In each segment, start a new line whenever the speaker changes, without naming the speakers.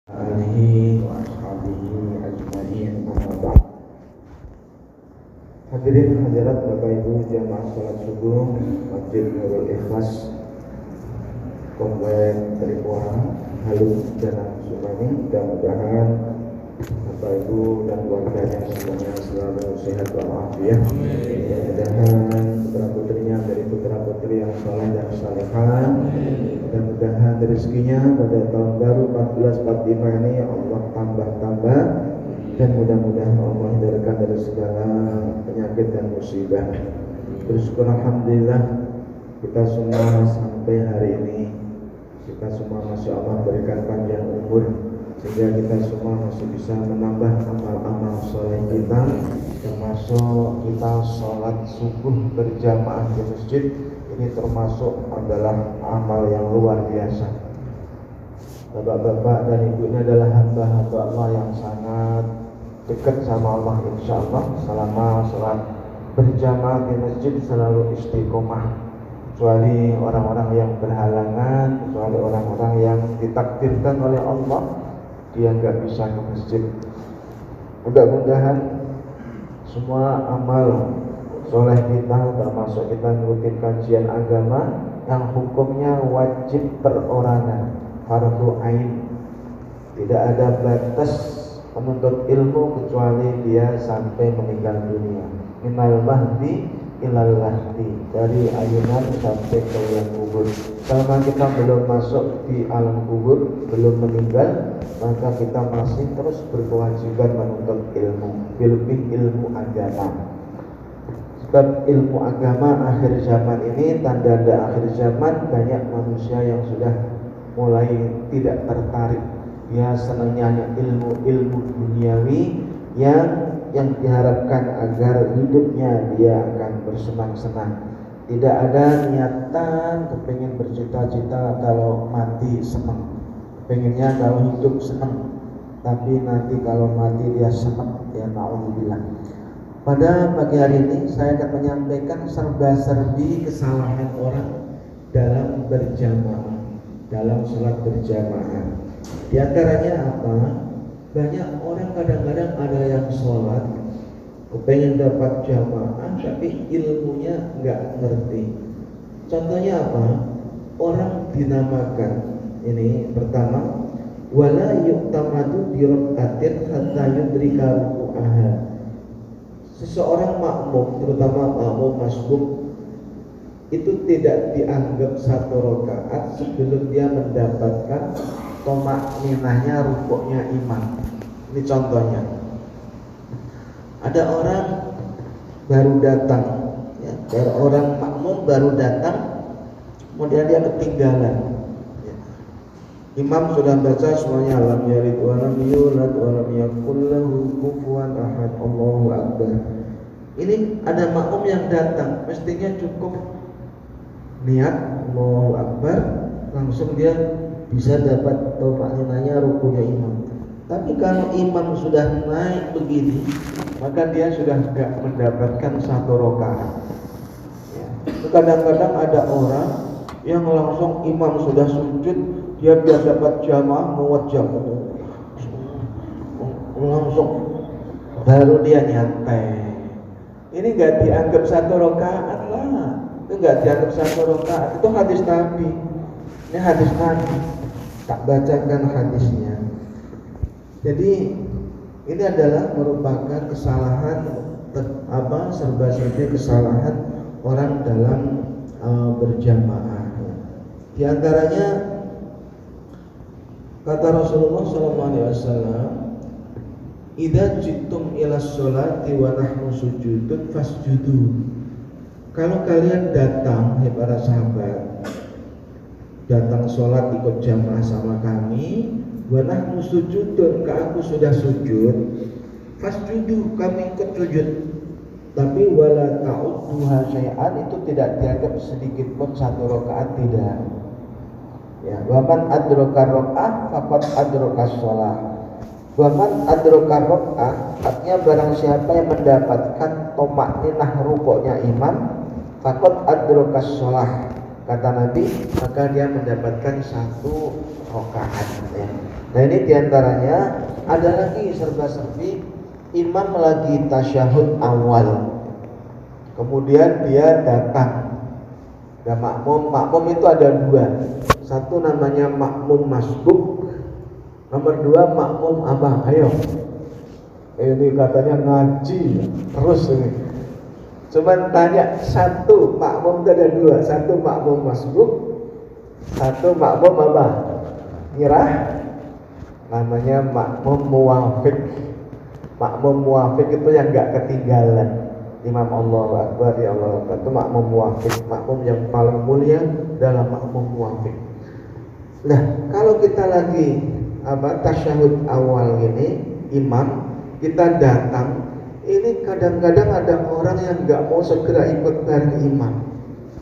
alihi wa ashabihi ajma'in. Hadirin hadirat Bapak Ibu jamaah salat subuh Masjid Nurul Ikhlas Komplek Tripura Halu Danang Sumani, mudah-mudahan Bapak Ibu dan keluarganya semuanya selalu sehat walafiat. Mudah-mudahan putra putrinya dari putra putri yang saleh dan salehah. Mudah-mudahan rezekinya pada tahun baru 1445 ini Allah tambah-tambah, dan mudah-mudahan Allah hindarkan dari segala penyakit dan musibah. Bersyukur alhamdulillah kita semua sampai hari ini, kita semua masih Allah berikan panjang umur sehingga kita semua masih bisa menambah amal-amal soleh kita, termasuk kita sholat subuh berjamaah di masjid. Ini termasuk adalah amal yang luar biasa. Bapak-bapak dan ibu ini adalah hamba-hamba Allah yang sangat dekat sama Allah, insya Allah selama sholat berjamaah di masjid selalu istiqomah, kecuali orang-orang yang berhalangan, kecuali orang-orang yang ditakdirkan oleh Allah dia nggak bisa ke masjid. Mudah-mudahan semua amal soleh kita, termasuk kita ngikutin kajian agama yang hukumnya wajib perorangan, fardu ain, tidak ada batas menuntut ilmu kecuali dia sampai meninggal dunia. Minal mahdi ilal lahdi, dari ayunan sampai ke alam kubur. Selama kita belum masuk di alam kubur, belum meninggal, maka kita masih terus berkewajiban menuntut ilmu, lebih ilmu agama. Sebab ilmu agama akhir zaman ini, tanda-tanda akhir zaman, banyak manusia yang sudah mulai tidak tertarik. Dia senangnya ilmu duniawi yang diharapkan agar hidupnya dia akan bersenang-senang. Tidak ada niatan kepengen bercita-cita kalau mati senang, pengennya kalau hidup senang, tapi nanti kalau mati dia senang, ya na'udzubillah. Pada pagi hari ini saya akan menyampaikan serba-serbi kesalahan orang dalam berjamaah, dalam sholat berjamaah. Di antaranya apa? Banyak orang kadang-kadang ada yang sholat kepengen dapat jamaah tapi ilmunya nggak ngerti. Contohnya apa? Orang dinamakan ini pertama, wala yu'tamadu bi rak'atin hatta yudrika ruku'aha. Seseorang makmum, terutama makmum masbuk, itu tidak dianggap satu rakaat sebelum dia mendapatkan tomakninahnya, rukuknya imam. Ini contohnya. Ada orang baru datang, ya, dari orang makmum baru datang, kemudian dia ketinggalan. Ya. Imam sudah baca semuanya, alam yalid wa lam yulad wa lam yakul lahu kufuwan ahad, Allahu akbar. Ini ada makmum yang datang, mestinya cukup niat Allahu akbar, langsung dia bisa dapat tomakninahnya, rukunya imam. Tapi kalau imam sudah naik begini, maka dia sudah tidak mendapatkan satu rakaat. Ya. Kadang-kadang ada orang yang langsung imam sudah sujud, dia biar dapat jamaah mewajah, langsung baru dia nyantai. Ini nggak dianggap satu rakaat lah, itu nggak dianggap satu rakaat. Itu hadis Nabi. Ini hadis Nabi. Tak bacakan hadisnya. Jadi ini adalah merupakan kesalahan serba-serbi kesalahan orang dalam berjamaah. Di antaranya kata Rasulullah SAW, idza jitum ila sholati wa nahnu sujudun fasjudu. Kalau kalian datang, hai para sahabat, datang sholat ikut jamaah sama kami, wa nahnu sujudun, aku sudah sujud, fasjudu, kami ikut sujud. Tapi wala ta'udduha syai'an, itu tidak dianggap sedikit pun satu rakaat, tidak. Ya, wa man adraka raka'ah faqad adraka shalah. Waman adrokar rok'ah, artinya barang siapa yang mendapatkan tomakninah rukuknya imam, fakot adrokas sholah, kata Nabi, maka dia mendapatkan 1 rakaat ya. Nah ini diantaranya. Ada lagi serba-serbi, imam lagi tasyahud awal, kemudian dia datang. Dan makmum itu ada 2. Satu namanya makmum masbuk, nomor 2 makmum abah. Ayo, ini katanya ngaji terus ini. Cuman tanya, 1 makmum itu ada 2, 1 makmum masbuk, 1 makmum abah. Nyerah, namanya makmum muwafiq. Makmum muwafiq itu yang gak ketinggalan imam. Allahu Akbar, ya Allah Akbar, itu makmum muwafiq, makmum yang paling mulia dalam makmum muwafiq. Nah, kalau kita lagi tasyahud awal ini, imam, kita datang, ini kadang-kadang ada orang yang nggak mau segera ikut bareng imam.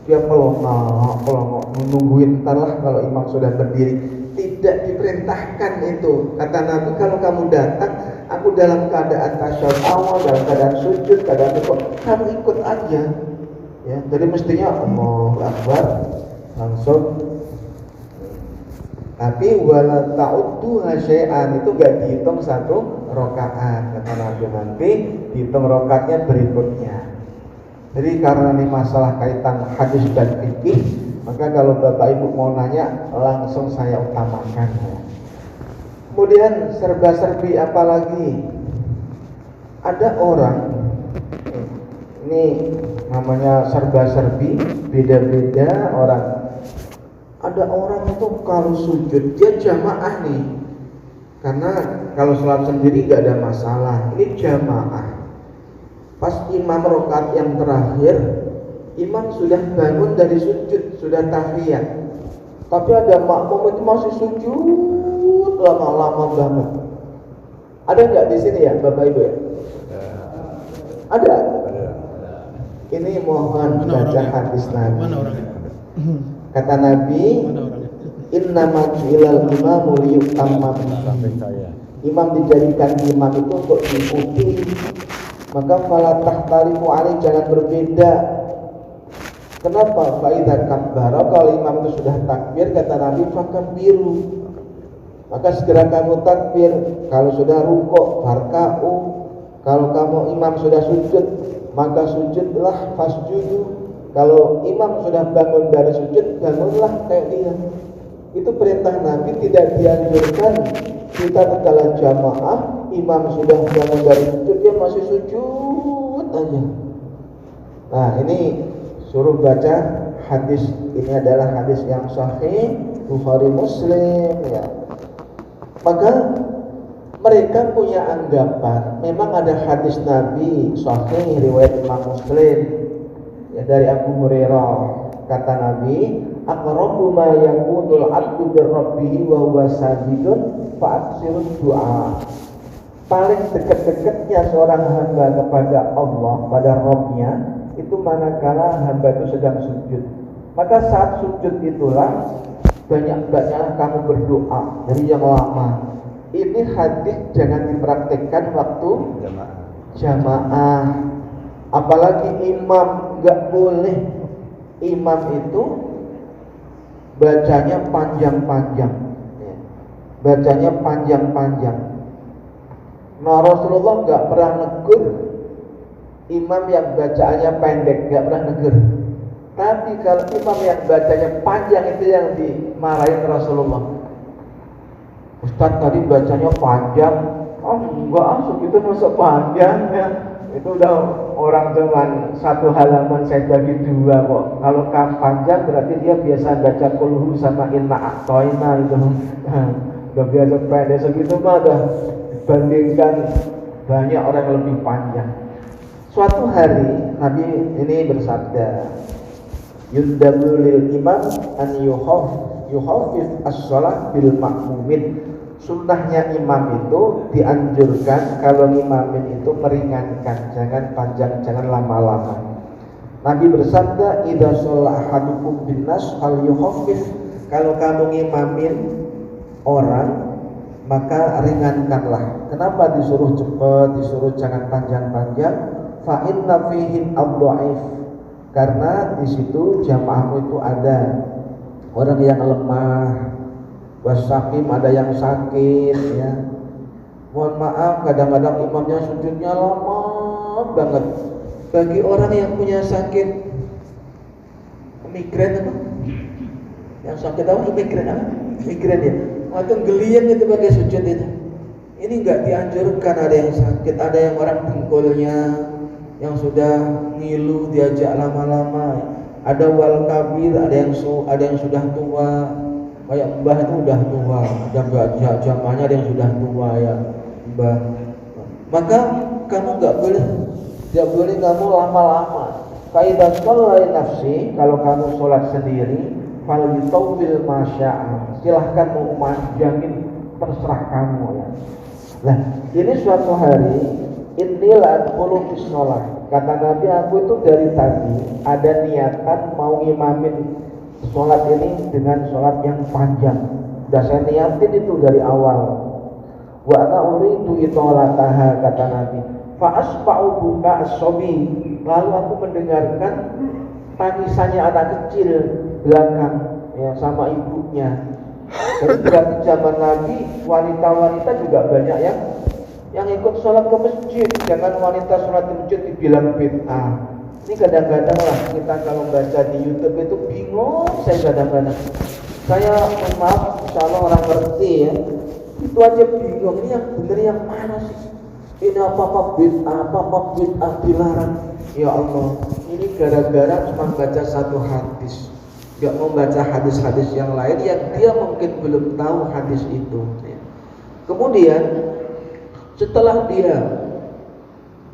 Dia pelongok, nungguin entarlah kalau imam sudah berdiri. Tidak diperintahkan itu. Kata Nabi, kalau kamu datang, aku dalam keadaan tasyahud awal, dalam keadaan sujud, keadaan rukuk, kamu ikut aja. Ya, jadi mestinya Allahu Akbar langsung. Tapi wala ta'uddu syai'an, itu gak dihitung 1 rakaat. Kata Nabi, nanti dihitung rakaatnya berikutnya. Jadi karena ini masalah kaitan hadis dan fikih, maka kalau Bapak Ibu mau nanya, langsung saya utamakan ya. Kemudian serba-serbi apalagi, ada orang, ini namanya serba-serbi, beda-beda orang. Ada orang itu kalau sujud dia jamaah nih, karena kalau sholat sendiri gak ada masalah. Ini jamaah. Pas imam rakaat yang terakhir, imam sudah bangun dari sujud, sudah tahiyat, tapi ada makmum itu masih sujud lama-lama banget. Ada nggak di sini ya, Bapak Ibu ya? Ada. Ini mohon baca hadis Nabi. Kata Nabi, innama ju'ilal imamu liyutamma bihi. Imam dijadikan imam itu untuk diikuti. Maka fala tahtalifu alaihi, jangan berbeda. Kenapa? Fa idza kabbara, kalau imam itu sudah takbir, kata Nabi, fakabbiru, maka segera kamu takbir. Kalau sudah rukuk, farka'u. Kalau kamu imam sudah sujud, maka sujudlah, fasjudu. Kalau imam sudah bangun dari sujud, bangunlah kayak dia. Itu perintah Nabi. Tidak dianjurkan kita tatkala jamaah, imam sudah bangun dari sujud, dia masih sujud aja. Nah, ini suruh baca hadis. Ini adalah hadis yang sahih, Bukhari Muslim ya. Maka mereka punya anggapan, memang ada hadis Nabi sahih riwayat Imam Muslim ya, dari Abu Hurairah. Kata Nabi, aqrabu ma yakunul 'abdu bi rabbih wa huwa sajidun fa'aksirud du'a. Paling dekat-dekatnya seorang hamba kepada Allah, pada Rabb-nya, itu manakala hamba itu sedang sujud. Maka saat sujud itulah banyak-banyak kamu berdoa dari yang lama. Ini hadis jangan dipraktikkan waktu jamaah. Apalagi imam, enggak boleh imam itu bacanya panjang-panjang. Bacanya panjang-panjang. Nah, Rasulullah enggak pernah negur imam yang bacaannya pendek, enggak pernah negur. Tapi kalau imam yang bacanya panjang, itu yang dimarahin Rasulullah. Ustadz tadi bacanya panjang. Oh enggak, segitu masuk panjang ya. Itu udah orang cuman 1 halaman, saya bagi 2 kok. Kalau panjang berarti dia biasa baca kulhu sama inna a'toina itu. Udah biasa pendek, segitu mah udah dibandingkan banyak orang yang lebih panjang. Suatu hari Nabi ini bersabda, yundabu lil imam an yuhafiz as-shalah bil ma'mumin. Sunnahnya imam itu dianjurkan kalau imamin itu meringankan, jangan panjang, jangan lama-lama. Nabi bersabda, idza shalla ahadukum bin nas fal yuhafiz. Kalau kamu ngimamin orang, maka ringankanlah. Kenapa disuruh cepat, disuruh jangan panjang-panjang? Fa inna fihi ad-dhaif. Karena di situ jamaahmu itu ada orang yang lemah, wasakim, ada yang sakit ya. Mohon maaf, kadang-kadang imamnya sujudnya lama banget. Bagi orang yang punya sakit migrain apa? Yang sakit apa? Migrain apa? Migrain ya. Atau geliang itu pakai sujud itu. Ini nggak dianjurkan. Ada yang sakit, ada yang orang dengkulnya yang sudah ngilu diajak lama-lama. Ada wal kabir, ada yang sudah tua. Kayak mbah itu udah tua, udah nggak jamaahnya, ada yang sudah tua ya mbah. Maka kamu nggak boleh kamu lama-lama. Kaidah sholat nafsi, kalau kamu sholat sendiri, fal bitawil masya'a, silahkan mau manjangin, terserah kamu ya. Nah, ini suatu hari inilah adkhulu fi sholat. Kata Nabi, aku itu dari tadi ada niatan mau imamin sholat ini dengan sholat yang panjang. Udah saya niatin itu dari awal. Wa ana uridu itolataha, kata Nabi. Fa asfa'u buka as-sobi, lalu aku mendengarkan tangisannya anak kecil belakang ya sama ibunya. Jadi berarti zaman Nabi wanita-wanita juga banyak yang ikut sholat ke masjid. Jangan wanita sholat di masjid dibilang bid'ah. Ini kadang-kadang lah kita kalau baca di YouTube itu bingung. Saya kadang-kadang, saya maaf, insya Allah orang ngerti ya, itu aja bingung. Ini yang benar yang mana sih? Ini apa bid'ah dilarang. Ya Allah, ini gara-gara cuma baca satu hadis, gak mau baca hadis-hadis yang lain yang dia mungkin belum tahu hadis itu ya. Kemudian setelah dia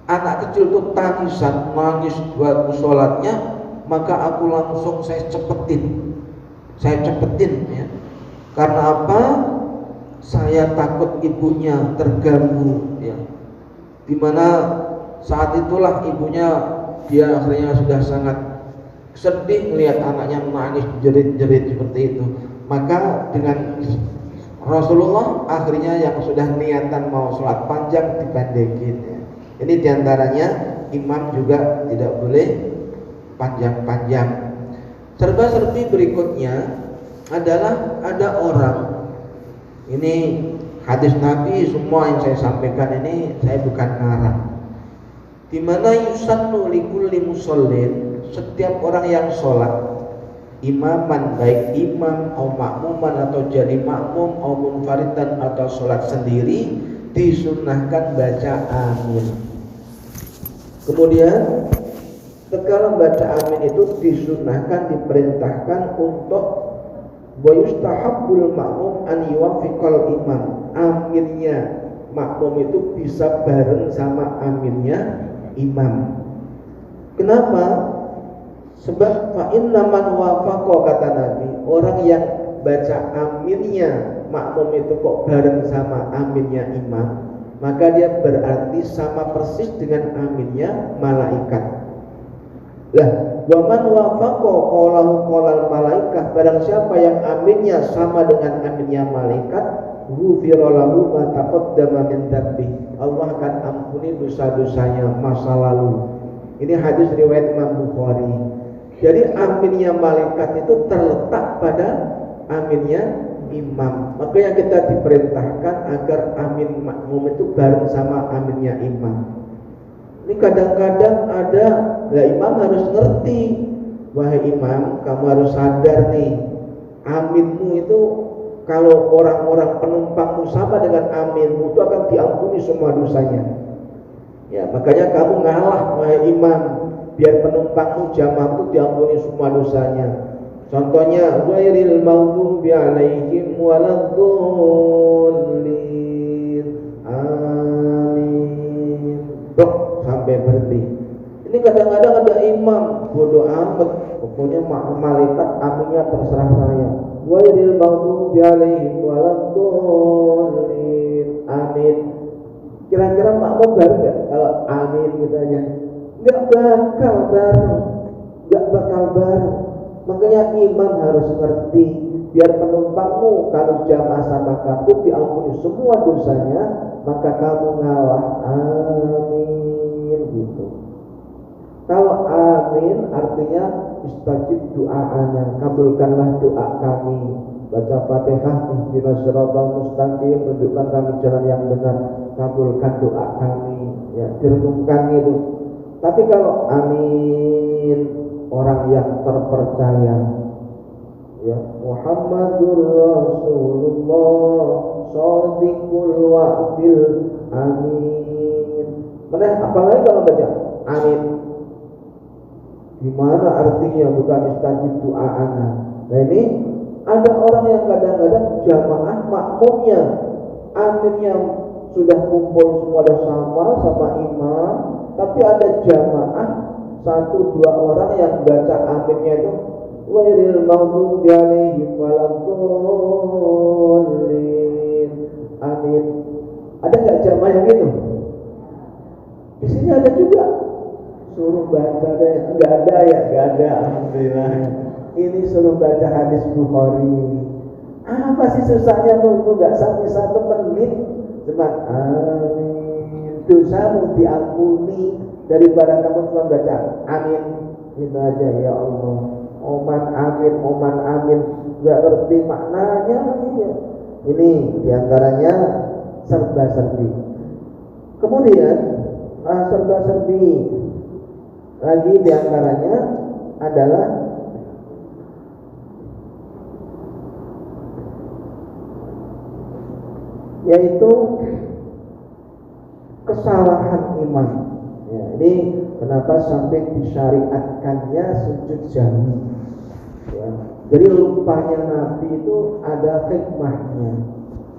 anak kecil itu tangisan, nangis buat sholatnya, maka aku langsung saya cepetin ya. Karena apa? Saya takut ibunya terganggu ya. Dimana saat itulah ibunya, dia akhirnya sudah sangat sedih melihat anaknya menangis jerit-jerit seperti itu. Maka dengan Rasulullah akhirnya yang sudah niatan mau sholat panjang dipendekin ya. Ini diantaranya imam juga tidak boleh panjang-panjang. Serba-serbi berikutnya adalah ada orang, ini hadis Nabi, semua yang saya sampaikan ini saya bukan ngarang, dimana yusannu likulli musallin, setiap orang yang sholat imaman, baik imam atau makmuman atau jadi makmum atau munfaridan atau sholat sendiri, disunnahkan baca amin. Kemudian tatkala baca amin itu disunnahkan, diperintahkan untuk wa yustahabbul ma'mum an yuwaffiqal imam. Aminnya makmum itu bisa bareng sama aminnya imam. Kenapa? Sebab fa inna man wafaqa, kata Nabi, orang yang baca aminnya makmum itu kok bareng sama aminnya imam, maka dia berarti sama persis dengan aminnya malaikat. Lah, wa man wafaqa qaulahu qaulal malaikah, barang siapa yang aminnya sama dengan aminnya malaikat, ghufira lahu ma taqaddama min dzambi, Allah akan ampuni dosa-dosanya masa lalu. Ini hadis riwayat Imam Bukhari. Jadi aminnya malaikat itu terletak pada aminnya imam. Makanya kita diperintahkan agar amin makmum itu bareng sama aminnya imam. Ini kadang-kadang ada, lah imam harus ngerti, wahai imam, kamu harus sadar nih, aminmu itu kalau orang-orang penumpangmu sama dengan aminmu itu akan diampuni semua dosanya. Ya, makanya kamu ngalah, wahai imam, biar penumpangmu jamaahmu diampuni semua dosanya. Contohnya ghairil maghdubi 'alaihim waladdallin. Amin. Dok sampai berhenti. Ini kadang-kadang ada imam bodoh amat, pokoknya malaikat aminnya terserah saya. Ghairil maghdubi 'alaihim waladdallin. Amin. Kira-kira makmum baru enggak kalau amin gitu aja? Enggak bakal bareng. Makanya imam harus ngerti, biar penumpangmu kalau jamaah sama kamu diampuni semua dosanya, maka kamu ngalah amin gitu. Kalau amin artinya istajib doanya, kabulkanlah doa kami. Baca Fatihah, ihdinas siratal mustaqim, tunjukkan kami jalan yang benar, kabulkan doa kami. Ya, direnungkan itu. Tapi kalau amin orang yang terpercaya, ya, Muhammadur Rasulullah shadiqul wa'dil amin. Mana apalagi kalau baca amin, gimana artinya bukan istajib doa anak. Nah ini ada orang yang kadang-kadang jamaah makmumnya aminnya sudah kumpul semua ada sama imam, tapi ada jamaah 1-2 orang yang baca aminnya itu ghairil maghdubi alaihim waladdallin. Amin. Ada nggak jamaah yang gitu? Di sini ada juga. Suruh baca deh, nggak ada ya, nggak ada. Alhamdulillah. Ini suruh baca hadis Bukhari. Apa sih susahnya nunggu nggak sampai 1 menit? Cuma amin, dosamu diampuni daripada kamu cuma baca amin. Itu aja ya Allah. Oman amin, nggak ngerti maknanya. Ini diantaranya serba-serbi. Kemudian serba-serbi lagi diantaranya adalah yaitu kesalahan iman. Ya, ini kenapa sampai disyariatkannya sujud jahwi. Ya, jadi lupanya Nabi itu ada hikmahnya.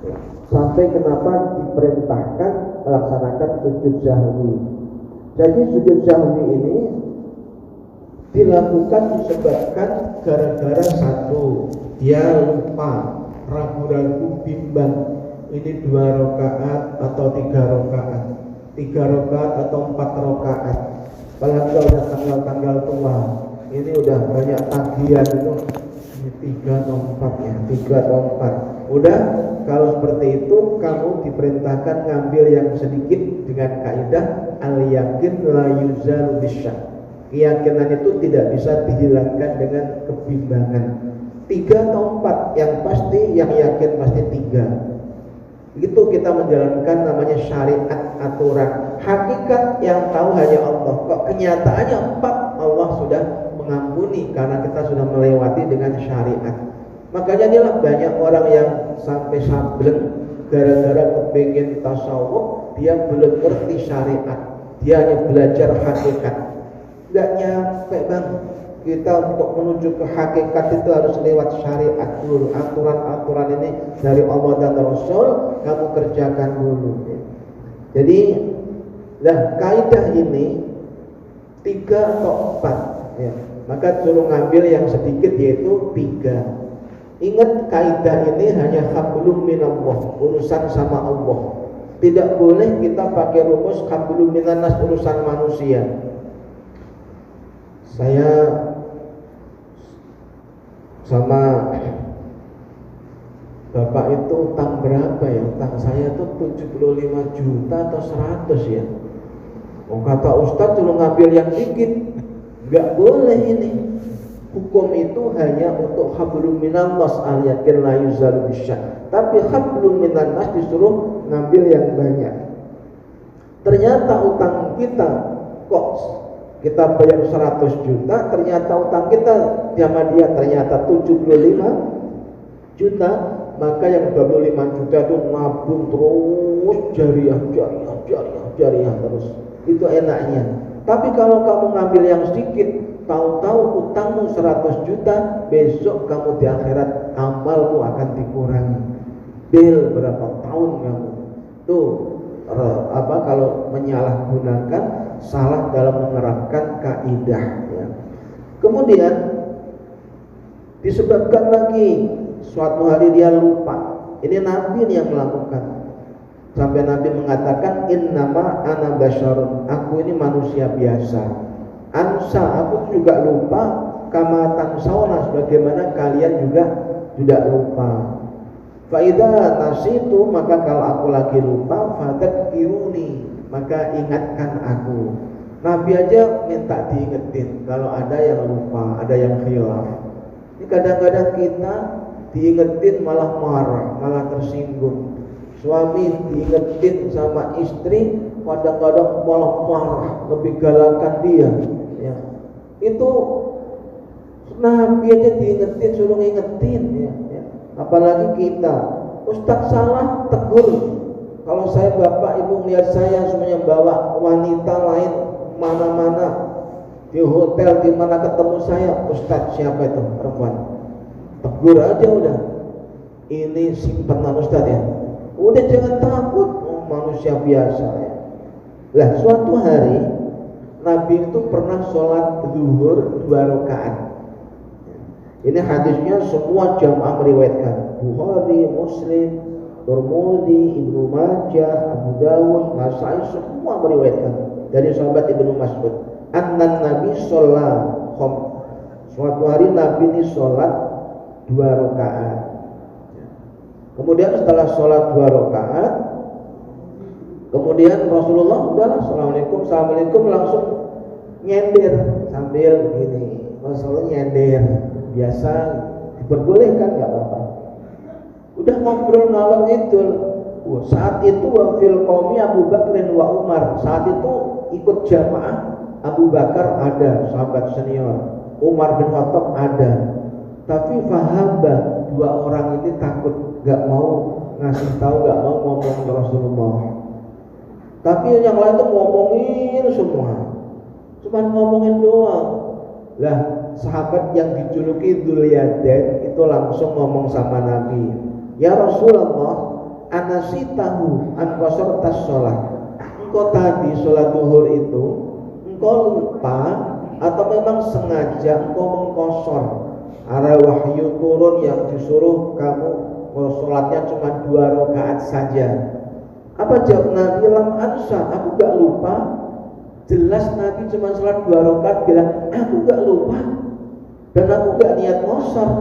Ya, sampai kenapa diperintahkan melaksanakan sujud jahwi. Jadi sujud jahwi ini dilakukan disebabkan gara-gara satu, dia lupa, ragu-ragu, bimbang. Ini 2 rakaat atau 3 rakaat, 3 rakaat atau 4 rakaat. Apalagi udah tanggal-tanggal tua, ini udah banyak tagihan itu. Ini 3 atau 4 ya, 3 atau 4. Udah, kalau seperti itu kamu diperintahkan ngambil yang sedikit dengan kaidah al-yakin la yuzalu bisyak. Keyakinan itu tidak bisa dihilangkan dengan kebimbangan. 3 atau 4, yang pasti yang yakin pasti 3. Begitu kita menjalankan namanya syariat, aturan. Hakikat yang tahu hanya Allah. Kok kenyataannya 4, Allah sudah mengampuni karena kita sudah melewati dengan syariat. Makanya inilah banyak orang yang sampai sableng gara-gara kepingin tasawuf, dia belum ngerti syariat. Dia hanya belajar hakikat. Enggak nyampe bang. Kita untuk menuju ke hakikat itu harus lewat syariat dulu. Aturan-aturan ini dari Allah dan Rasul kamu kerjakan dulu. Jadi kaidah ini 3 atau 4 ya. Maka suruh ngambil yang sedikit yaitu 3. Ingat kaidah ini hanya hablum minallah, urusan sama Allah. Tidak boleh kita pakai rumus hablum minannas, urusan manusia. Saya sama bapak itu utang berapa ya? Utang saya itu 75 juta atau 100 ya. Oh, kata Ustadz suruh ngambil yang dikit. Enggak boleh ini. Hukum itu hanya untuk hablum minannas al-yakin la yuzalu bisyak. Tapi hablum minannas disuruh ngambil yang banyak. Ternyata utang kita kok kita bayar 100 juta, ternyata utang kita sama dia ternyata 75 juta, maka yang 25 juta itu nabung terus jariah terus. Itu enaknya. Tapi kalau kamu ngambil yang sedikit, tahu-tahu utangmu 100 juta, besok kamu di akhirat amalmu akan dikurangi. Bil berapa tahun kamu? Tuh kalau menyalahgunakan, salah dalam menerapkan kaidah ya. Kemudian disebabkan lagi suatu hari dia lupa. Ini Nabi yang melakukan. Sampai Nabi mengatakan innama ana basyarun, aku ini manusia biasa. Ansa, aku juga lupa, kama tansawna, sebagaimana kalian juga lupa. Faida nasitu, maka kalau aku lagi lupa, fadzakiruni, maka ingatkan aku. Nabi aja minta diingetin kalau ada yang lupa, ada yang khilaf. Ini kadang-kadang kita diingetin malah marah, malah tersinggung. Suami diingetin sama istri kadang-kadang malah marah, lebih galakan dia. Ya. Itu Nabi aja diingetin, suruh ngingetin. Ya. Apalagi kita, Ustadz salah, tegur. Kalau saya bapak ibu melihat saya semuanya bawa wanita lain mana-mana di hotel di mana ketemu saya, Ustadz siapa itu perempuan, tegur aja udah. Ini simpanan Ustadz ya. Udah jangan takut, manusia biasa ya. Lah suatu hari Nabi itu pernah sholat zuhur 2 rakaat. Ini hadisnya semua jamaah meriwayatkan, Bukhari, Muslim, Tirmidzi, Ibnu Majah, Abu Dawud, Nasai, semua meriwayatkan dari sahabat Ibnu Mas'ud. Annan Nabi sholat, suatu hari Nabi ini sholat 2 rakaat. Kemudian setelah sholat 2 rakaat, kemudian Rasulullah udahlah Assalamualaikum langsung nyender sambil gini. Rasulullah nyender biasa, diperbolehkan nggak apa-apa. Udah ngobrol ngalor ngidul. Saat itu fil qaumi Abu Bakar wa Umar. Saat itu ikut jamaah Abu Bakar ada, sahabat senior. Umar bin Khattab ada. Tapi fahaba, 2 orang ini takut, nggak mau ngasih tahu, nggak mau ngomong ke Rasulullah. Tapi yang lain tuh ngomongin semua, cuman ngomongin doang. Lah sahabat yang dijuluki Dzulyaden itu langsung ngomong sama Nabi, ya Rasulullah, anasitahu an qasartas sholat. Engkau tadi sholat zuhur itu engkau lupa atau memang sengaja engkau mengkosor? Ada wahyu turun yang disuruh kamu sholatnya cuma 2 rakaat saja. Apa jawab Nabi? Lam ansa, aku gak lupa. Jelas Nabi cuma sholat 2 rakaat, bilang aku gak lupa dan aku gak niat ngosor.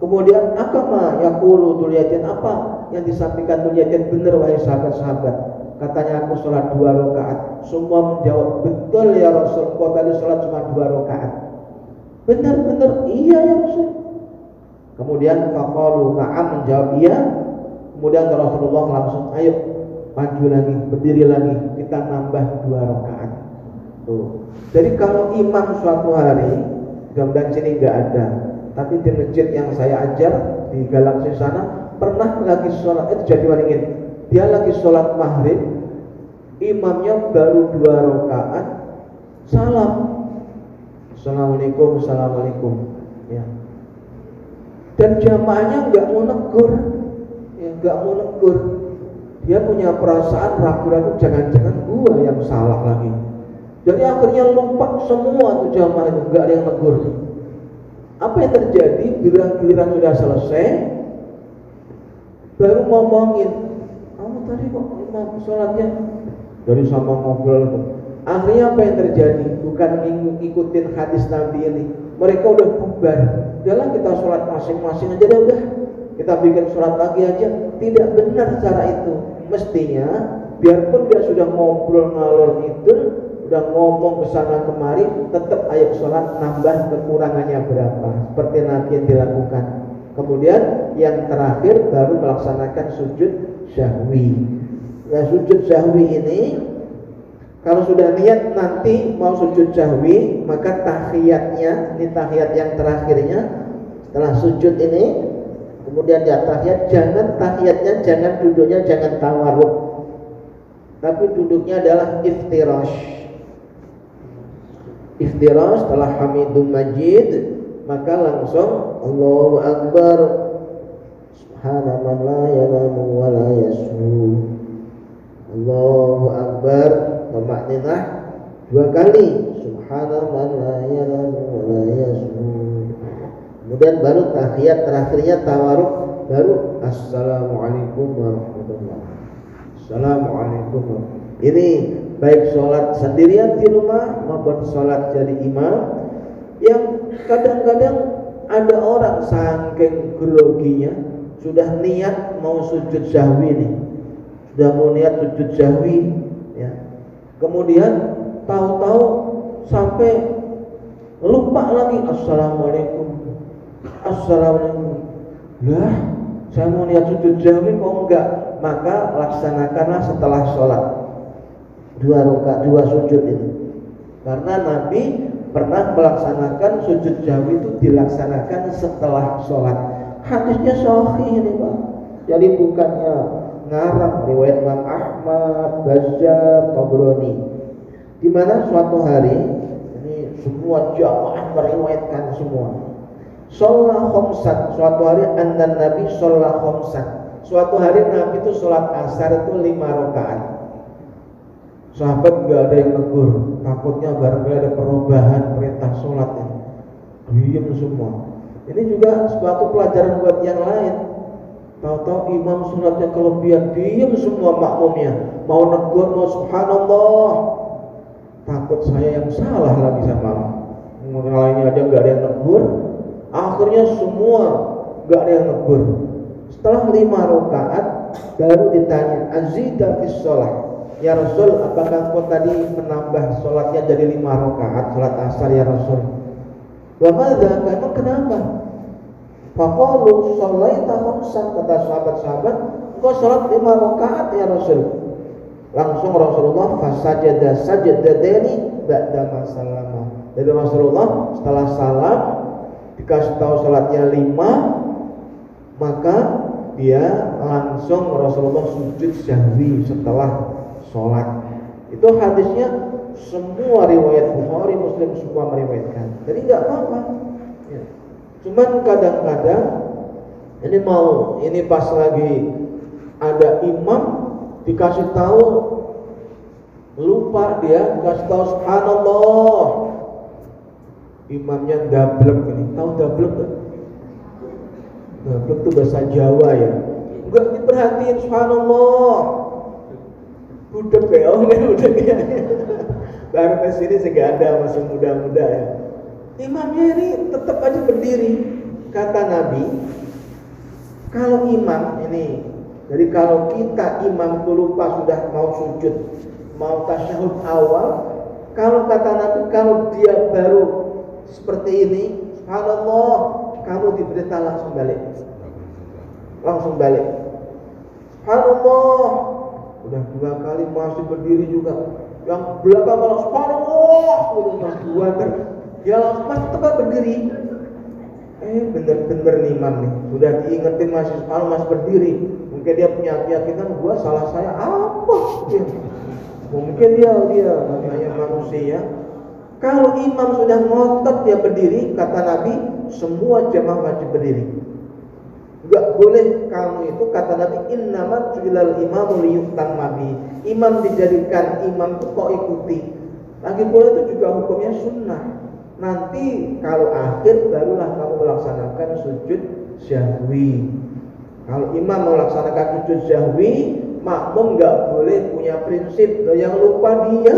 Kemudian akama yaqulu Dzulyaden, apa yang disampaikan Dzulyaden benar wahai sahabat-sahabat? Katanya aku sholat 2 rakaat. Semua menjawab, betul ya Rasul, kau tadi sholat cuma 2 rakaat. Benar-benar iya ya Rasul. Kemudian faqalu na'am, menjawab iya. Kemudian Rasulullah langsung, ayo maju lagi, berdiri lagi, kita nambah 2 rakaat. Tuh. Jadi kalau imam suatu hari, mudah-mudahan sini nggak ada, tapi di masjid yang saya ajar di Galaksi sana pernah lagi sholat, itu jadi waringin. Dia lagi sholat maghrib, imamnya baru 2 rakaat, salam, Assalamualaikum, ya. Dan jamaahnya nggak mau negur, ya, nggak mau negur. Dia punya perasaan ragu-ragu, jangan-jangan gua yang salah lagi. Jadi akhirnya lupa semua tuh jamaah itu, nggak ada yang negur. Apa yang terjadi? Giliran sudah selesai, baru ngomongin, kamu tadi kok imam sholatnya dari sama ngobrol itu. Akhirnya apa yang terjadi? Bukan ngikutin hadis Nabi ini, mereka udah bubar. Udahlah kita sholat masing-masing aja, udah kita bikin sholat lagi aja. Tidak benar cara itu. Mestinya biarpun dia sudah ngobrol ngalor itu, udah ngomong kesana kemari, tetap ayo sholat, nambah kekurangannya berapa, seperti Nabi yang dilakukan. Kemudian yang terakhir baru melaksanakan sujud syahwi. Nah sujud syahwi ini, kalau sudah niat nanti mau sujud syahwi, maka tahiyatnya, ini tahiyat yang terakhirnya setelah sujud ini, kemudian dia tahiyat, tahiyatnya jangan duduknya jangan tawarruk, tapi duduknya adalah iftirash. Iftirash setelah hamidum majid, maka langsung Allahu Akbar, subhanaman la yanamu wa la yashu, Allahu Akbar, memakninah 2 kali, subhanaman la yanamu wa la yashu. Kemudian baru tahiyat terakhirnya tawaruk, baru assalamualaikum warahmatullahi wabarakatuh. Assalamualaikum. Ini baik sholat sendirian di rumah maupun sholat jadi imam. Yang kadang-kadang ada orang saking groginya sudah niat mau sujud syahwi nih, sudah mau niat sujud syahwi, ya. Kemudian tahu-tahu sampai lupa lagi, assalamualaikum, assalamualaikum. Lah, saya mau lihat sujud jahwi kok enggak? Maka laksanakanlah setelah sholat 2 sujud itu. Karena Nabi pernah melaksanakan sujud jahwi itu dilaksanakan setelah sholat. Hadisnya sahih ini Pak. Jadi bukannya ngarang, riwayat Imam Ahmad, Bazzar, Tabrani. Di mana suatu hari ini semua jamaah meriwayatkan semua. Sholat khomsan, suatu hari andan Nabi sholat khomsan. Suatu hari Nabi itu sholat asar itu 5 rakaat. Sahabat gak ada yang negur, takutnya barangkali ada perubahan perintah sholatnya. Diam semua. Ini juga suatu pelajaran buat yang lain. Tahu-tahu imam sholatnya kelebihan, diam semua makmumnya. Mau negur, mau subhanallah. Takut saya yang salah lagi sama lainnya aja gak ada yang negur. Akhirnya semua gak ada yang negur. Setelah 5 rakaat baru ditanya, azida fis sholat. Ya Rasul, apakah engkau tadi menambah sholatnya jadi 5 rakaat sholat asar ya Rasul? Wa madza? Emang kenapa? Faqalu sholaita khamsan, kata sahabat-sahabat, engkau sholat 5 rakaat ya Rasul. Langsung Rasulullah fasajada sajdataini ba'da ma sallama. Jadi Rasulullah setelah salam dikasih tahu sholatnya 5, maka dia langsung Rasulullah sujud sahwi setelah sholat. Itu hadisnya semua riwayat Bukhari, Muslim semua meriwayatkan. Jadi nggak apa-apa. Ya. Cuman kadang-kadang ini pas lagi ada imam dikasih tahu lupa, dia dikasih tahu subhanallah, imamnya dablek ini. Tahu dablek kan? Dablek itu bahasa Jawa ya. Enggak diperhatiin subhanallah. Udah peong kan udah ya. Baru ke sini segala masih muda-muda ya. Imamnya ini tetap aja berdiri. Kata Nabi, kalau imam ini, jadi kalau kita imam itu lupa sudah mau sujud, mau tasyahud awal, kalau kata Nabi, kalau dia baru seperti ini, subhanallah, kamu diberita langsung balik. Langsung balik. Subhanallah. Udah 2 kali masih berdiri juga. Yang belakang malah subhanallah, udah mas 2 kan. Ya masih tetap berdiri. Bener-bener nih imam nih. Sudah diingetin masih subhanallah, masih berdiri. Mungkin dia punya keyakinan gua salah saya apa? Ya. Mungkin dia namanya manusia. Kalau imam sudah ngotot dia berdiri, kata Nabi, semua jamaah wajib berdiri. Enggak boleh kamu itu, kata Nabi, innamat ju'ilal imamu liyutamma bi. Imam dijadikan imam itu kok ikuti. Lagi pula itu juga hukumnya sunnah. Nanti kalau akhir barulah kamu melaksanakan sujud sahwi. Kalau imam melaksanakan sujud sahwi, makmum enggak boleh punya prinsip, loh yang lupa dia.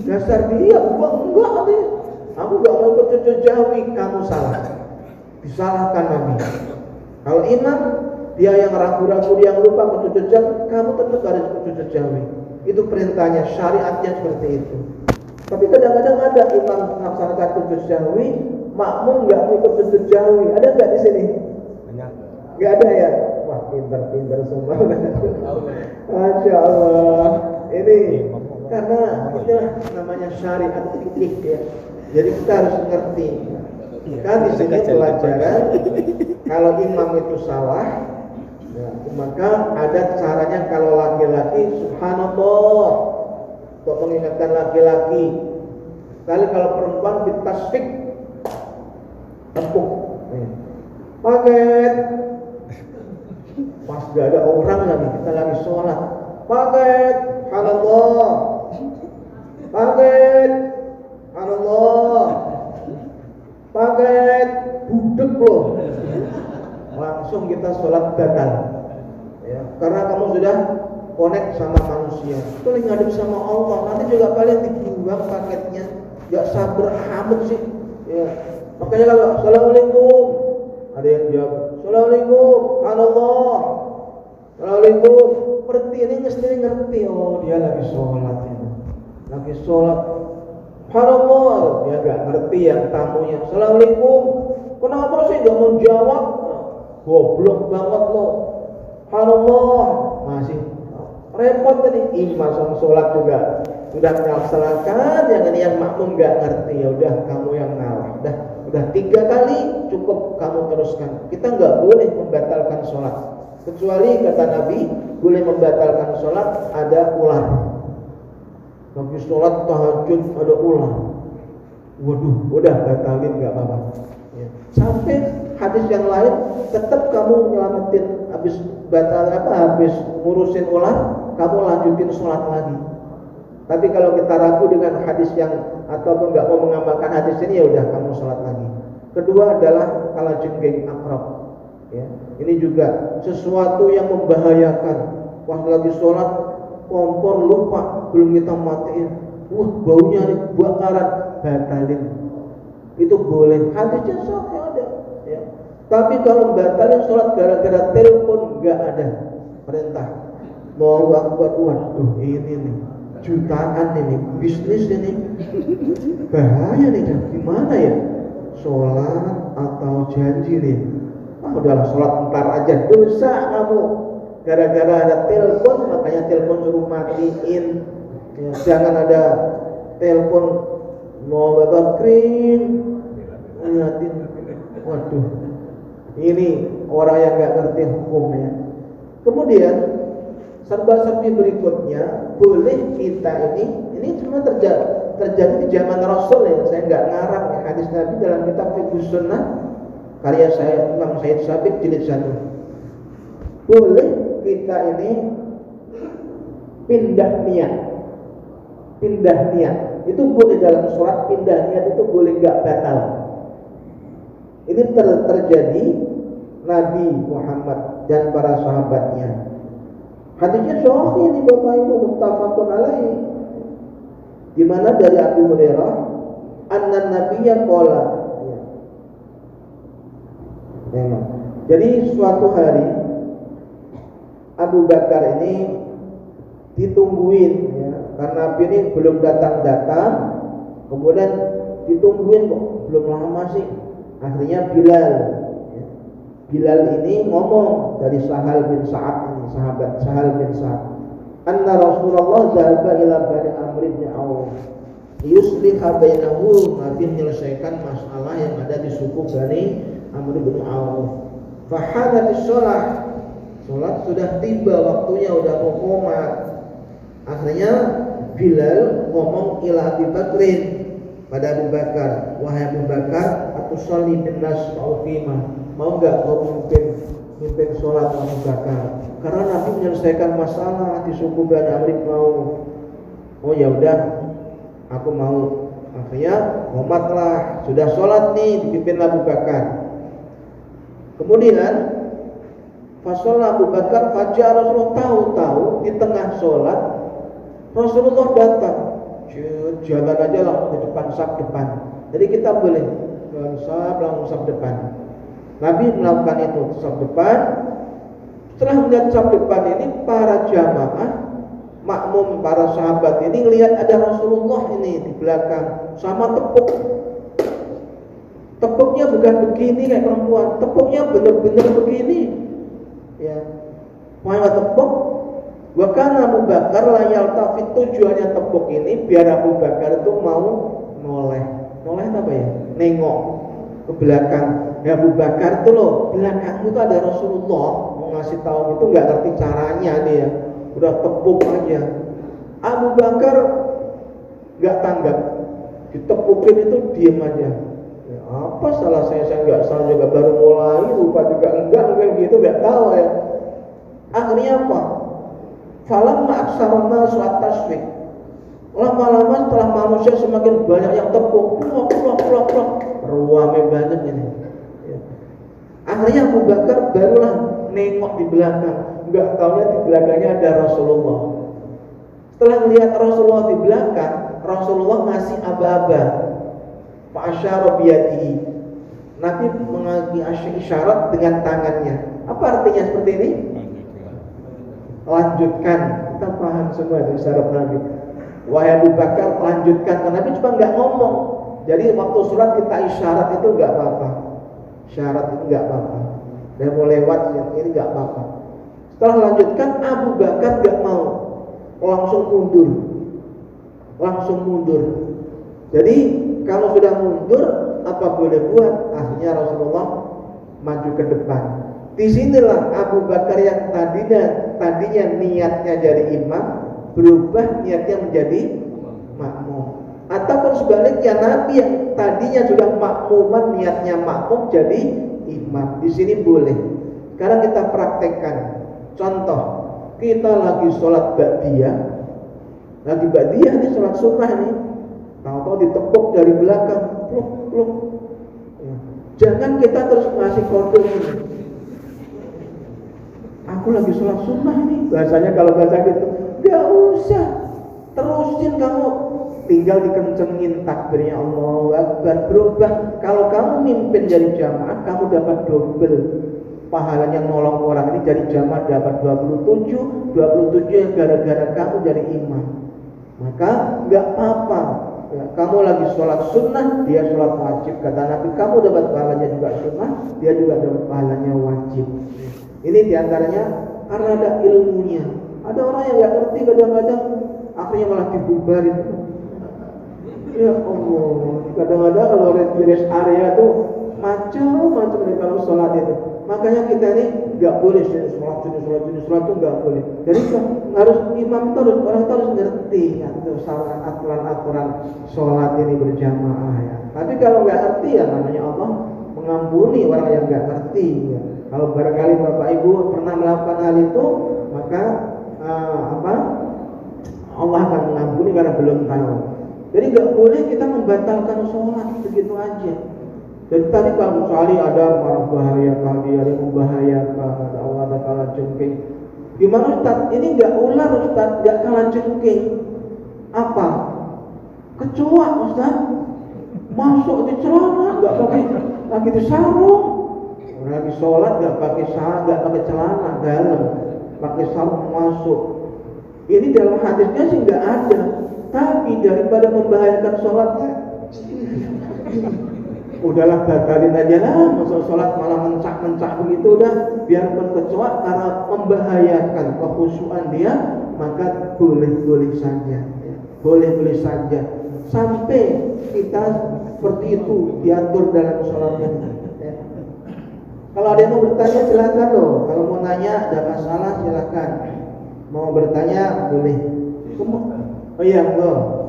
Dasar dia, enggak ada. Aku enggak mau ikut sujud sahwi, kamu salah. Disalahkan Nabi. Kalau imam, dia yang ragu-ragu, dia yang lupa ikut sujud sahwi, kamu tetap harus ikut sujud sahwi. Itu perintahnya, syariatnya seperti itu. Tapi kadang-kadang ada imam melaksanakan sujud sahwi, makmum enggak ikut sujud sahwi. Ada enggak di sini? Banyak. Enggak ada ya? Wah, pintar-pintar semua. Masya Allah. Ini karena itu namanya syariat fikih ya. Jadi kita harus ngerti. Kan di sini pelajaran kalau imam itu salah, ya, maka ada caranya kalau laki-laki subhanallah untuk mengingatkan laki-laki. Kali kalau perempuan bitasfik tepuk. Paket. Pas gak ada orang lagi, kita lagi sholat. Paket, subhanallah. Paket, subhanallah. Paket, budek loh. Langsung kita sholat batal ya, karena kamu sudah connect sama manusia. Itu lagi ngadep sama Allah. Nanti juga kalian dibuang paketnya. Gak sabar amat sih ya. Makanya kalau assalamualaikum, ada yang jawab assalamualaikum, subhanallah, assalamualaikum. Ngerti ini ngerti. Oh dia lagi sholat ya. lagi sholat, subhanallah, dia nggak ngerti yang tamunya, assalamualaikum, kenapa sih nggak mau jawab? Goblok banget lo, subhanallah, masih repot tadi. Imam sama sholat juga sudah melaksanakan, yang makmum nggak ngerti, ya udah kamu yang ngalah, udah 3 kali cukup, kamu teruskan. Kita nggak boleh membatalkan sholat, kecuali kata Nabi boleh membatalkan sholat ada ular. Lagi sholat tahajud ada ular, waduh, udah batalin nggak apa-apa. Ya. Sampai hadis yang lain tetap kamu nyelamatin, habis habis ngurusin ular, kamu lanjutin sholat lagi. Tapi kalau kita ragu dengan hadis yang ataupun nggak mau mengamalkan hadis ini, ya udah kamu sholat lagi. Kedua adalah kalajengking akrab. Ya. Ini juga sesuatu yang membahayakan. Wah, lagi sholat kompor lupa, belum kita matiin, baunya nih bakaran, batalin. Itu boleh, hadisnya sahih ada. Ya. Tapi kalau batalin sholat gara-gara telepon, nggak ada perintah. Mau akbar, waduh ini nih jutaan ini, bisnis ini bahaya nih, gimana ya? Sholat atau janji nih? Udahlah sholat ntar aja, dosa kamu. Gara-gara ada telepon, makanya telepon suruh matiin. Ya, jangan ada telepon mau bakal krim, ngeliatin. Waduh, ini orang yang nggak ngerti hukumnya. Kemudian serba-serbi berikutnya, boleh kita ini semua terjadi di zaman Rasul ya. Saya nggak ngarang ya, hadis Nabi dalam kitab Fiqhus Sunnah karya saya Imam Said Sabiq jilid 1. Boleh kita ini pindah niat itu boleh dalam sholat. Pindah niat itu boleh, nggak batal. Ini terjadi Nabi Muhammad dan para sahabatnya. Hadisnya sahih ini Bapak Ibu, muttafaqun alaihi. Di mana dari Abu Hurairah, anna nabiyya qala. Ya. Jadi suatu hari Abu Bakar ini ditungguin ya, karena Nabi ini belum datang. Kemudian ditungguin kok belum lama sih. Akhirnya Bilal ini ngomong dari Sahal bin Sa'ad ini, sahabat Sahal bin Sa'ad, anna Rasulullah zahaba ila Bani Amr bin Auf yusliha bainahu, Nabi menyelesaikan masalah yang ada di suku Bani Amr bin Auf. Fahadatis sholat sudah tiba waktunya, udah mau qomat. Akhirnya Bilal ngomong ila Abi Bakrin, pada Abu Bakar, wahai Abu Bakar, atusalli bin nas fa'uqimah, mau enggak kau mimpin sholat Abu Bakar? Karena Nabi menyelesaikan masalah di suku Bani Amr bin Auf. Oh ya udah, aku mau. Akhirnya qomatlah, sudah sholat nih, dipimpin Abu Bakar. Kemudian fasolah Abu Bakar, fajar Rasulullah, tahu-tahu di tengah sholat Rasulullah datang. Jalan aja lah di depan, saf depan. Jadi kita boleh langsung saf depan. Nabi melakukan itu, saf depan. Setelah melihat saf depan ini, para jamaah makmum, para sahabat ini lihat ada Rasulullah ini di belakang sama tepuk. Tepuknya bukan begini kayak perempuan, tepuknya benar-benar begini. Ya, mau tepuk. Bahkan Abu Bakar layal tafid, tujuannya tepuk ini biar Abu Bakar itu mau noleh apa ya? Nengok ke belakang. Ya Abu Bakar tuh loh, belakangmu tuh ada Rasulullah, mau ngasih tahu itu nggak ngerti caranya dia, udah tepuk aja. Abu Bakar nggak tanggap, ditepukin itu diem aja. Ya, apa salah saya nggak salah juga, baru mulai lupa juga enggak gitu, nggak tahu ya. Akhirnya apa? Falamma aksarna suat tasfik. Lama-lama setelah manusia semakin banyak yang tepuk, plok, ruame banget ini. Ya. Akhirnya Abu Bakar barulah nengok di belakang, nggak taunya di belakangnya ada Rasulullah. Setelah melihat Rasulullah di belakang, Rasulullah ngasih aba-aba, fa'asyara biyadihi. Nabi mengasih isyarat dengan tangannya. Apa artinya seperti ini? Lanjutkan. Kita paham semua itu isyarat Nabi. wahai Abu Bakar lanjutkan. Karena Nabi cuma nggak ngomong. Jadi waktu sholat kita isyarat itu nggak apa-apa. Syarat itu nggak apa-apa. Dan mau lewat ini nggak apa-apa. Setelah lanjutkan, Abu Bakar nggak mau, langsung mundur. Jadi kalau sudah mundur, apa boleh buat? Akhirnya Rasulullah maju ke depan. Disinilah Abu Bakar yang tadinya niatnya jadi imam berubah niatnya menjadi makmum. Ataupun sebaliknya, Nabi yang tadinya sudah makmuman niatnya makmum jadi imam. Di sini boleh. Sekarang kita praktekkan. Contoh, kita lagi sholat ba'diyah. Ini sholat sunnah nih. Tahu-tahu ditepuk dari belakang, pluk. Ya. Jangan kita terus ngasih kode ini. Aku lagi sholat sunnah nih. Bahasanya kalau baca gitu, gak usah. Terusin kamu. Tinggal dikencengin takbirnya Allahu Akbar. Berubah. Kalau kamu mimpin jadi jamaah, kamu dapat double. Pahalanya nolong orang ini jadi jamaah dapat 27 yang gara-gara kamu jadi imam. Maka nggak apa-apa ya, kamu lagi sholat sunnah, dia sholat wajib. Kata Nabi, kamu dapat pahalanya juga sunnah, dia juga dapat pahalanya wajib. Ini diantaranya karena ada ilmunya. Ada orang yang nggak ngerti, kadang-kadang akhirnya malah dibubarin. Ya Allah, kadang-kadang kalau di rest area tuh macam-macam nih kalau sholat itu. Makanya kita ini nggak boleh sholat tuh nggak boleh. Jadi harus imam terus, orang harus ngerti aturan-aturan sholat ini berjamaah ya. Tapi kalau nggak ngerti ya namanya Allah mengampuni orang yang nggak ngerti ya. Kalau barangkali Bapak Ibu pernah melakukan hal itu, maka Allah akan mengampuni karena belum tahu. Jadi nggak boleh kita membatalkan sholat begitu aja. Jadi tadi kalau misalnya ada orang bahaya tadi, ada yang membahayakan, ada Allah ada kalah jengking. Gimana Ustaz? Ini nggak ular Ustaz, nggak kalah jengking. Apa? Kecoa Ustaz. Masuk di celana, nggak pakai lagi di sarung. Lagi sholat nggak pakai celana dalam, pakai sarung masuk. Ini dalam hadisnya sih nggak ada. Tapi daripada membahayakan sholatnya, udahlah batalin aja lah, masa sholat malah mencak-mencak begitu, udah biarpun kecoa karena membahayakan kekhusyuan dia, maka boleh-boleh saja ya. Boleh-boleh saja sampai kita seperti itu diatur dalam sholatnya ya. Kalau ada yang mau bertanya silakan loh, kalau mau nanya ada masalah silakan, mau bertanya boleh. Oh iya, enggak.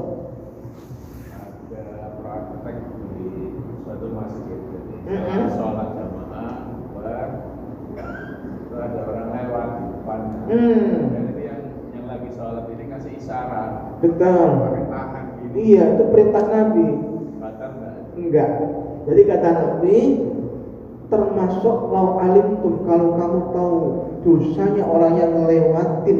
Sholat jamaah, itu ada orang lewat di depan. Dan itu yang lagi sholat ini kasih isyarat.
Betul.
Tahan gini.
Iya, itu perintah Nabi.
Batal enggak?
Enggak. Jadi kata Nabi, termasuk lau alim tuh, kalau kamu tahu dosanya orang yang ngelewatin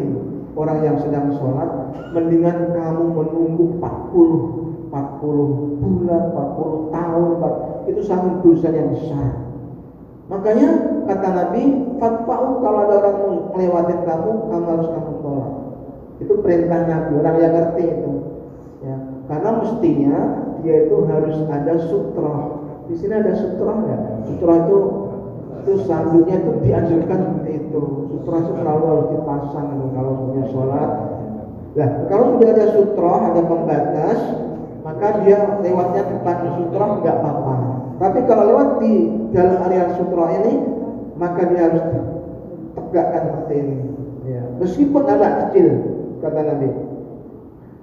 orang yang sedang sholat, mendingan kamu menunggu 40 bulan, 40 tahun, itu sangat dosa yang besar. Makanya kata Nabi, fatfa'u, kalau ada orang mau melewatin kamu harus kamu tolak. Itu perintah Nabi, orang yang ngerti itu. Ya, karena mestinya dia itu harus ada sutra. Di sini ada sutra nggak? Sutra itu selanjutnya itu dianjurkan seperti itu. Sutra itu selalu harus dipasang kalau punya sholat. Nah, kalau sudah ada sutra, ada pembatas, maka dia lewatnya depan sutra nggak apa-apa. Tapi kalau lewat di dalam area sutra ini, maka dia harus tegakkan seperti ini. Ya. Meskipun agak kecil, kata Nabi.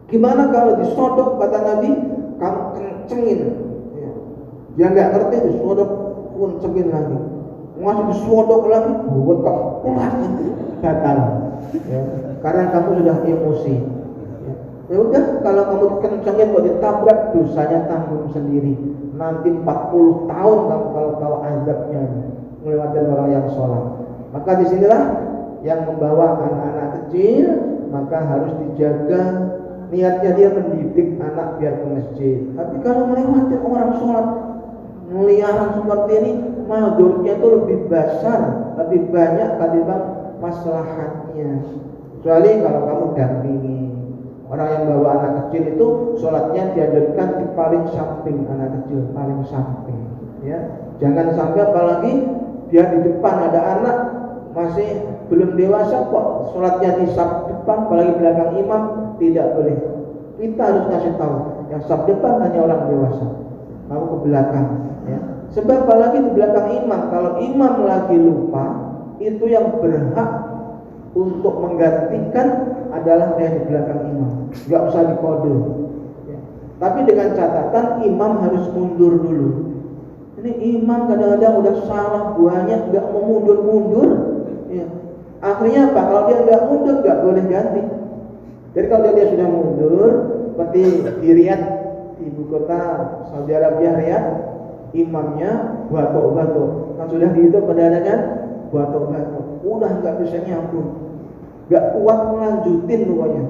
Gimana kalau disodok, kata Nabi, kamu kencengin. Ya. Dia nggak ngerti disodok, kencengin lagi. Masih disodok lagi, buat kok batal. Ya. Karena kamu sudah emosi. Ya udah, kalau kamu kencengin kok ditabrak, dosanya tanggung sendiri. Nanti 40 tahun kamu kalau tahu azabnya melewati orang yang sholat. Maka disinilah yang membawa anak-anak kecil, maka harus dijaga niatnya dia mendidik anak biar ke masjid. Tapi kalau melewati orang sholat meliaran seperti ini, madurnya itu lebih besar, lebih banyak ketimbang maslahatnya. Kecuali kalau kamu dampingi. Orang yang bawa anak kecil itu sholatnya dianjurkan di paling samping anak kecil, paling samping. Ya, jangan sampai apalagi dia di depan ada anak masih belum dewasa kok sholatnya di saf depan, apalagi belakang imam, tidak boleh. Kita harus kasih tahu yang saf depan hanya orang dewasa, kamu ke belakang. Ya. Sebab apalagi di belakang imam, kalau imam lagi lupa, itu yang berhak untuk menggantikan adalah yang di belakang imam, nggak usah dikode. Ya. Tapi dengan catatan imam harus mundur dulu. Ini imam kadang-kadang udah salah banyak, nggak mau mundur-mundur. Ya. Akhirnya apa? Kalau dia nggak mundur, nggak boleh ganti. Jadi kalau dia sudah mundur, seperti di Riyadh, ibu kota Saudi Arabia Riyadh, imamnya batuk-batuk. Kan sudah dihitung pendanaan batuk-batuk. Udah nggak bisa nyambung, nggak kuat melanjutin pokoknya.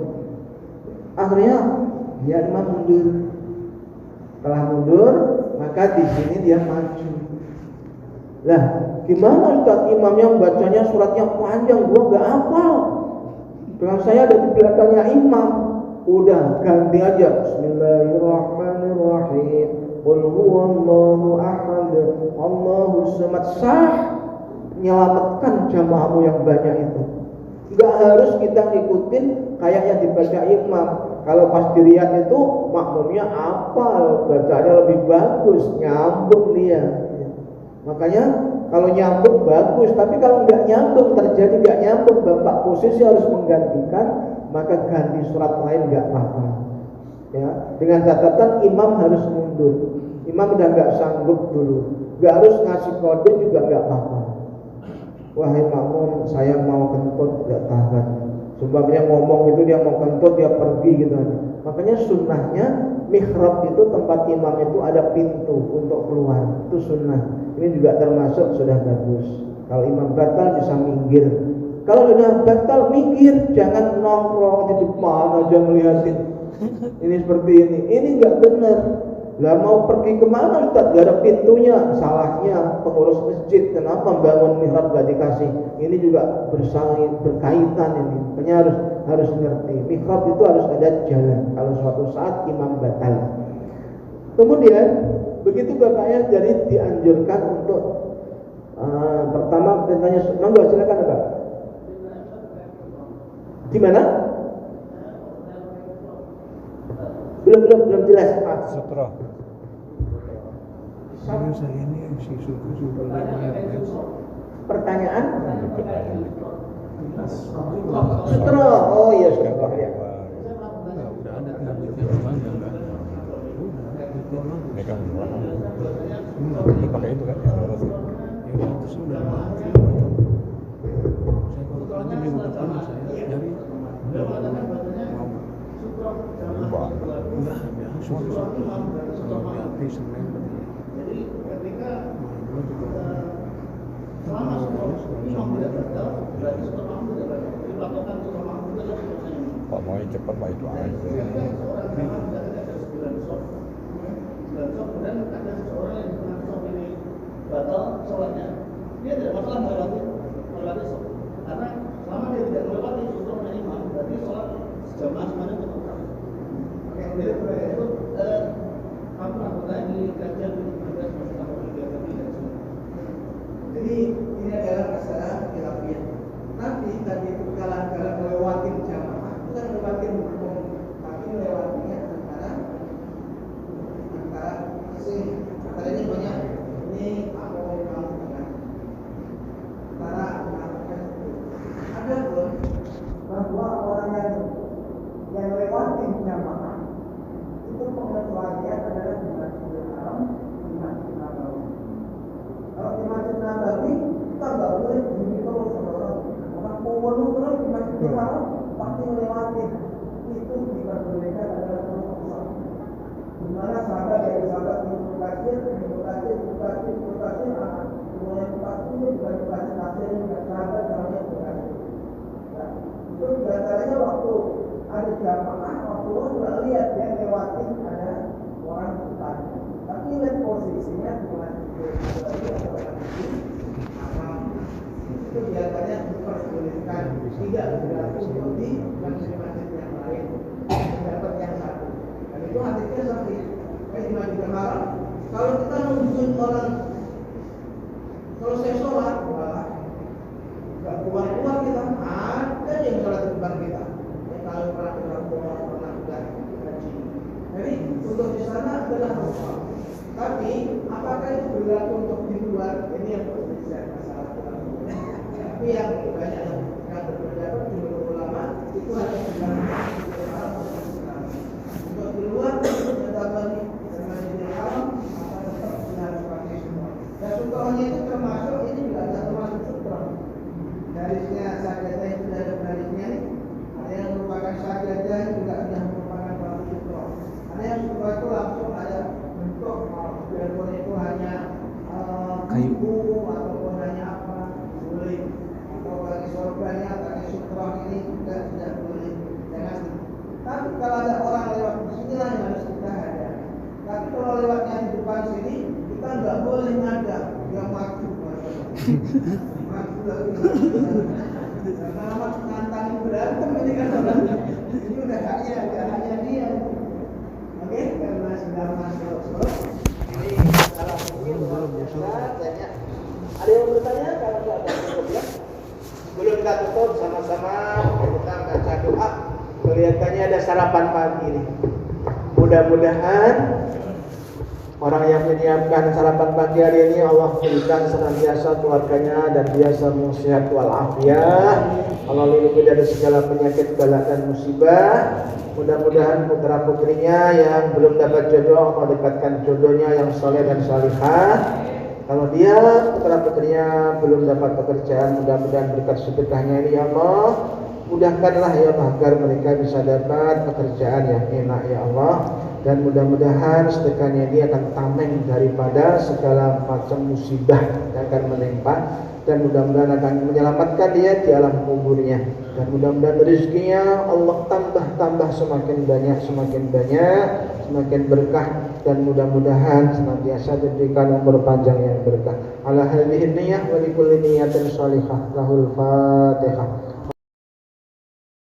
Akhirnya dia imam mundur. Setelah mundur, maka di sini dia maju. Lah, gimana Ustaz imamnya bacanya suratnya panjang, gua nggak hafal. Dengan saya ada di belakangnya imam. Udah ganti aja. Bismillahirrahmanirrahim. Qul huwallahu ahad, Allahus samad. Sah, menyelamatkan jamaahmu yang banyak itu. Enggak harus kita ngikutin kayak yang dibaca imam. Kalau pas di Riyadh itu makmumnya hafal, bacanya lebih bagus, nyambung dia. Makanya kalau nyambung bagus, tapi kalau nggak nyambung, terjadi nggak nyambung, bapak posisi harus menggantikan, maka ganti surat lain nggak apa-apa. Ya, dengan catatan imam harus mundur. Imam udah nggak sanggup dulu, nggak harus ngasih kode juga nggak apa-apa. Wahai makmum, saya mau kentut, nggak tahan. Sebabnya ngomong itu dia mau kentut, dia pergi gitu aja. Makanya sunnahnya mihrab itu tempat imam itu ada pintu untuk keluar, itu sunnah. Ini juga termasuk sudah bagus. Kalau imam batal bisa minggir. Kalau sudah batal minggir, jangan nongkrong di depan aja ngeliatin. Ini seperti ini nggak benar. Lah mau pergi kemana Ustaz? Gak ada pintunya. Salahnya pengurus masjid. Kenapa bangun mihrab gak dikasih? Ini juga berkaitan ini. Makanya harus ngerti. Mihrab itu harus ada jalan. Kalau suatu saat imam batal. Kemudian begitu bapaknya jadi dianjurkan untuk pertama pertanyaan. Monggo silakan Pak. Gimana? Belum jelas.
Sutra. Saya ini si sutra.
Pertanyaan? Sutra. Oh iya sutra. Ya.
Udah ada tinggal rumahnya enggak? Megang rumah. Ini pakai itu kan? Ya itu sudah. Saya kalau nanti minggu depan saya nyari mau enggak sama hati semen. Jadi ketika Pak mau cepat Pak itu aja.
Kemudian ada seseorang yang mengaku ini batal sholatnya, dia tidak masalah melewati sholat, karena selama dia tidak melewati sholat imam, berarti sholat sejamaah semuanya tetap. Jadi itu kamu lakukan di kajian bertugas masalah kegiatan tidak. Jadi ini adalah masalah khilafiyah. Nanti tadi itu kalau melewati jamaah bukan melewati hukum, tapi melewatinya antara ini banyak. Ini apa yang kamu katakan? Antara mengatakan ada pun bahwa orang yang melewati jamaah itu pengecualian adalah di Masjidil Haram, di Masjid Nabawi. Kalau di Masjid Nabawi kita nggak boleh begini terus orang penuh terus di Masjidil Haram pasti melewati. Itu diperbolehkan adalah pengecualian. Di mana sahabat dari sahabat implikasi, semuanya implikasi itu bukan implikasi tafsir, bukan sahabat namanya implikasi. Nah, itu diantaranya waktu ada jamaah, waktu Allah juga lihat dia lewatin ada orang depan. Tapi lihat posisinya bukan itu biasanya diperbolehkan, tidak berlaku seperti masjid-masjid yang lain. Kalau kita nungguin orang, kalau saya sholat, nggak keluar kita, ada yang sholat di depan kita. Kalau pernah haji. Jadi untuk di sana adalah apa? Tapi apakah itu berlaku untuk di luar? Ini yang berbeda masalah. Tapi yang banyak yang berpendapat di ulama itu hanya berlaku untuk di luar tetap bagi Masjidil Haram atau tetap harus pakai semua. Dan sutrohnya itu termasuk ini juga ada termasuk sutroh. Garisnya sajadah itu ada garisnya nih. Ada yang merupakan sajadah juga ada yang merupakan batu sutroh. Ada yang sutroh itu langsung ada bentuk biarpun itu hanya kayu ataupun hanya apa boleh, atau bagi sorbannya pakai sutroh ini juga tidak boleh. Jangan. Tapi kalau ada orang lewat di sinilah yang harus kita hadap. Tapi kalau lewatnya di depan sini kita nggak boleh ngadap, yang maju. Maju lagi. Karena amat nantangin berantem ini kan. Ini udah haknya dia. Oke, karena sudah masuk. Ini salah mungkin banyak. Ada yang bertanya? Kalau nggak ada ya. Sebelum kita tutup sama-sama kita baca doa. Kelihatannya ada sarapan pagi nih. Mudah-mudahan orang yang menyiapkan sarapan pagi hari ini Allah berikan senantiasa keluarganya dan biasa sehat walafiat. Allah lindungi dari segala penyakit, bala dan musibah. Mudah-mudahan putra putrinya yang belum dapat jodoh Allah dekatkan jodohnya yang soleh dan salihah. Kalau dia putra putrinya belum dapat pekerjaan, mudah-mudahan berkat sedekahnya ini ya Allah, mudahkanlah ya Allah agar mereka bisa dapat pekerjaan yang enak ya Allah. Dan mudah-mudahan sedekahnya ini akan tameng daripada segala macam musibah yang akan menimpa, dan mudah-mudahan akan menyelamatkan dia di alam kuburnya. Dan mudah-mudahan rezekinya Allah tambah semakin banyak, semakin berkah, dan mudah-mudahan senantiasa diberikan umur panjang yang berkah. Ala hadhihi niyyah wa likulli niyatin shalihah. Lahul Fatihah.